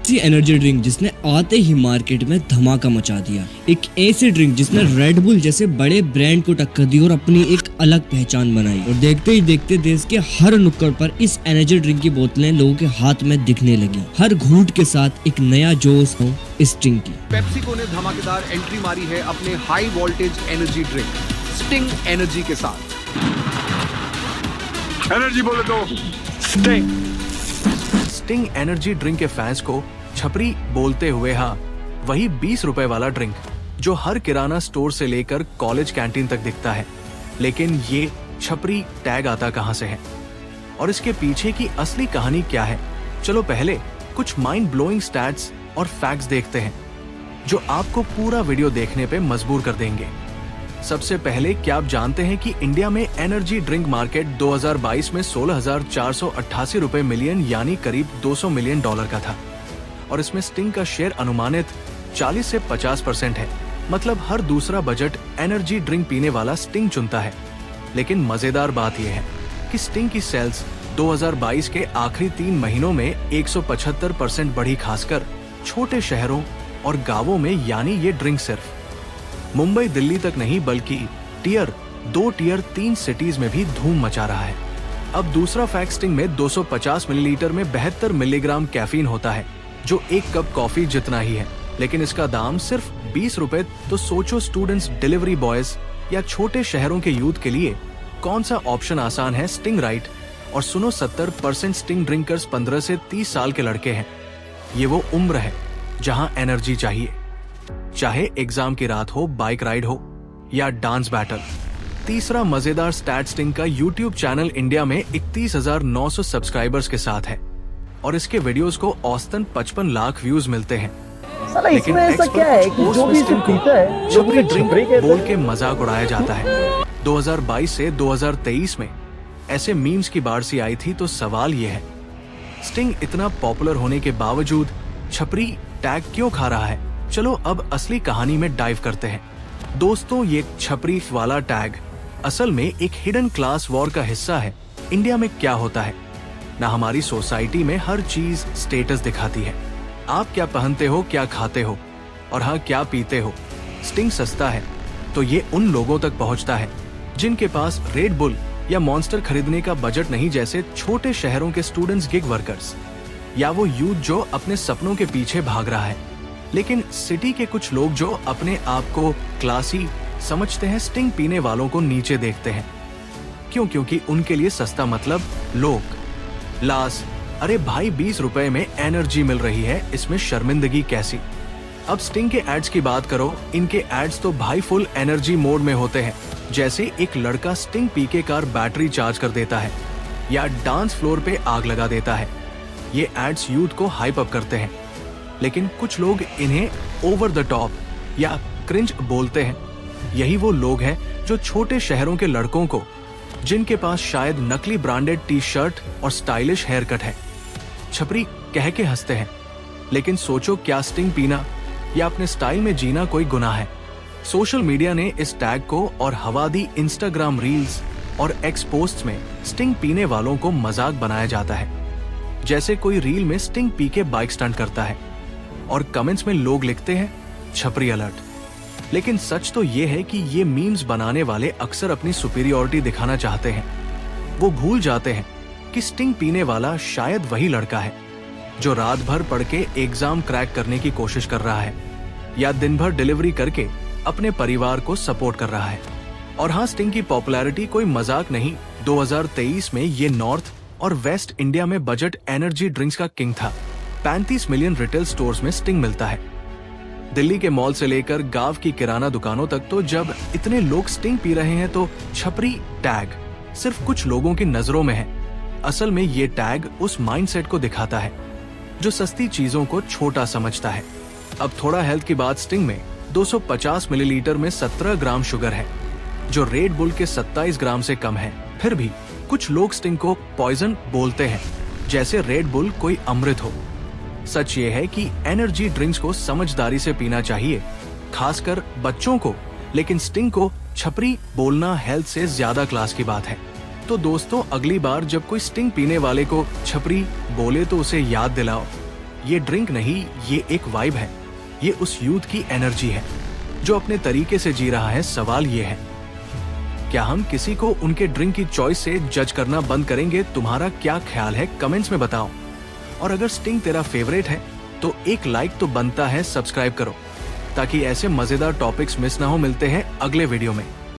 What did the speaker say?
ऐसी energy drink जिसने आते ही मार्केट में धमाका मचा दिया, एक ऐसी ड्रिंक जिसने रेड बुल जैसे बड़े ब्रांड को टक्कर दी और अपनी एक अलग पहचान बनाई। और देखते ही देखते देश के हर नुक्कड़ पर इस एनर्जी ड्रिंक की बोतलें लोगों के हाथ में दिखने लगी, हर घूंट के साथ एक नया जोश हो इस ड्रिंक की। पेप्सिको ने धमाकेदार एंट्री मारी है अपने high voltage energy drink sting energy के साथ। एनर्जी बोले तो स्टिंग एनर्जी ड्रिंक के फैंस को छपरी बोलते हुए हाँ, वही 20 रुपए वाला ड्रिंक जो हर किराना स्टोर से लेकर कॉलेज कैंटीन तक दिखता है। लेकिन ये छपरी टैग आता कहां से है और इसके पीछे की असली कहानी क्या है? चलो पहले कुछ माइंड ब्लोइंग स्टैट्स और फैक्ट्स देखते हैं जो आपको पूरा वीडियो देखने पे मजबूर कर देंगे। सबसे पहले क्या आप जानते हैं कि इंडिया में एनर्जी ड्रिंक मार्केट 2022 में 16,488 रुपए मिलियन यानी करीब $200 मिलियन का था और इसमें स्टिंग का शेयर अनुमानित 40 से 50% है। मतलब हर दूसरा बजट एनर्जी ड्रिंक पीने वाला स्टिंग चुनता है। लेकिन मजेदार बात यह है कि स्टिंग की सेल्स 2022 के आखिरी 3 महीनों में 175% बढ़ी, खासकर छोटे शहरों और गांवों में। यानी ये ड्रिंक सिर्फ मुंबई दिल्ली तक नहीं बल्कि टियर 2 टियर 3 सिटीज में भी धूम मचा रहा है। अब दूसरा फैक्ट, स्टिंग में 250 मिलीलीटर में 72 मिलीग्राम कैफीन होता है जो एक कप कॉफी जितना ही है। लेकिन इसका दाम सिर्फ 20 रुपए। तो सोचो स्टूडेंट्स, डिलीवरी बॉयज या छोटे शहरों के यूथ के लिए कौन सा ऑप्शन आसान है? Sting, right. और सुनो, 70% स्टिंग ड्रिंकर्स 15 से 30 साल के लड़के हैं। ये वो उम्र है जहां एनर्जी चाहिए, चाहे एग्जाम की रात हो, बाइक राइड हो या डांस बैटल। तीसरा मजेदार स्टैट, स्टिंग का यूट्यूब चैनल इंडिया में 31,900 सब्सक्राइबर्स के साथ है और इसके वीडियोस को औसतन 55 लाख व्यूज मिलते हैं। लेकिन ऐसा क्या है कि जो भी इसे पीता है छपरी ड्रिंक बोल के मजाक उड़ाया जाता है। 2022 से 2023 में ऐसे मीम्स की बाढ़ सी आई थी। तो सवाल ये है, स्टिंग इतना पॉपुलर होने के बावजूद छपरी टैग क्यों खा रहा है? चलो अब असली कहानी में डाइव करते हैं। दोस्तों, ये छपरी वाला टैग असल में एक हिडन क्लास वॉर का हिस्सा है। इंडिया में क्या होता है ना, हमारी सोसाइटी में हर चीज स्टेटस दिखाती है। आप क्या पहनते हो, क्या खाते हो और हाँ, क्या पीते हो। स्टिंग सस्ता है तो ये उन लोगों तक पहुंचता है जिनके पास रेड बुल या मॉन्स्टर खरीदने का बजट नहीं, जैसे छोटे शहरों के स्टूडेंट्स, गिग वर्कर्स या वो यूथ जो अपने सपनों के पीछे भाग रहा है। लेकिन सिटी के कुछ लोग जो अपने आप को क्लासी समझते हैं, स्टिंग पीने वालों को नीचे देखते हैं। क्यों? क्योंकि उनके लिए सस्ता मतलब लोग लास। अरे भाई, 20 रुपए में एनर्जी मिल रही है, इसमें शर्मिंदगी कैसी? अब स्टिंग के एड्स की बात करो, इनके एड्स तो भाई फुल एनर्जी मोड में होते हैं। जैसे एक लड़का स्टिंग पी के कार बैटरी चार्ज कर देता है या डांस फ्लोर पे आग लगा देता है। ये एड्स यूथ को हाइप अप करते हैं। लेकिन कुछ लोग इन्हें ओवर द टॉप या क्रिंज बोलते हैं। यही वो लोग हैं जो छोटे शहरों के लड़कों को, जिनके पास शायद नकली ब्रांडेड टी शर्ट और स्टाइलिश हेयर कट है, छपरी कह के हंसते हैं। लेकिन सोचो, क्या स्टिंग पीना या अपने स्टाइल में जीना कोई गुनाह है? सोशल मीडिया ने इस टैग को और हवा दी। इंस्टाग्राम रील्स और एक्स पोस्ट में स्टिंग पीने वालों को मजाक बनाया जाता है, जैसे कोई रील में स्टिंग पी के बाइक स्टंट करता है और कमेंट्स में लोग लिखते हैं छपरी अलर्ट। लेकिन सच तो ये है कि ये मीम्स बनाने वाले अक्सर अपनी सुपीरियॉरिटी दिखाना चाहते हैं। वो भूल जाते हैं कि स्टिंग पीने वाला शायद वही लड़का है जो रात भर पढ़ के एग्जाम क्रैक करने की कोशिश कर रहा है या दिन भर डिलीवरी करके अपने परिवार को सपोर्ट कर रहा है। और हाँ, स्टिंग की पॉपुलैरिटी कोई मजाक नहीं। 2023 में ये नॉर्थ और वेस्ट इंडिया में बजट एनर्जी ड्रिंक्स का किंग था। 35 मिलियन रिटेल स्टोर्स में स्टिंग मिलता है। दिल्ली के मॉल से लेकर गांव की किराना दुकानों तक। तो जब इतने लोग स्टिंग पी रहे हैं तो छपरी टैग सिर्फ कुछ लोगों की नजरों में है। असल में ये टैग उस माइंडसेट को दिखाता है जो सस्ती चीजों को छोटा समझता है। अब थोड़ा हेल्थ की बात, स्टिंग में 250 मिलीलीटर में 17 ग्राम शुगर है जो रेड बुल के 27 ग्राम से कम है। फिर भी कुछ लोग स्टिंग को पॉइजन बोलते हैं, जैसे रेड बुल कोई अमृत हो। सच ये है कि एनर्जी ड्रिंक्स को समझदारी से पीना चाहिए, खासकर बच्चों को। लेकिन स्टिंग को छपरी बोलना हेल्थ से ज्यादा क्लास की बात है। तो दोस्तों, अगली बार जब कोई स्टिंग पीने वाले को छपरी बोले तो उसे याद दिलाओ ये ड्रिंक नहीं, ये एक वाइब है। ये उस यूथ की एनर्जी है जो अपने तरीके से जी रहा है। सवाल ये है, क्या हम किसी को उनके ड्रिंक की चॉइस से जज करना बंद करेंगे? तुम्हारा क्या ख्याल है? कमेंट्स में बताओ। और अगर स्टिंग तेरा फेवरेट है तो एक लाइक तो बनता है। सब्सक्राइब करो ताकि ऐसे मजेदार टॉपिक्स मिस ना हो। मिलते हैं अगले वीडियो में।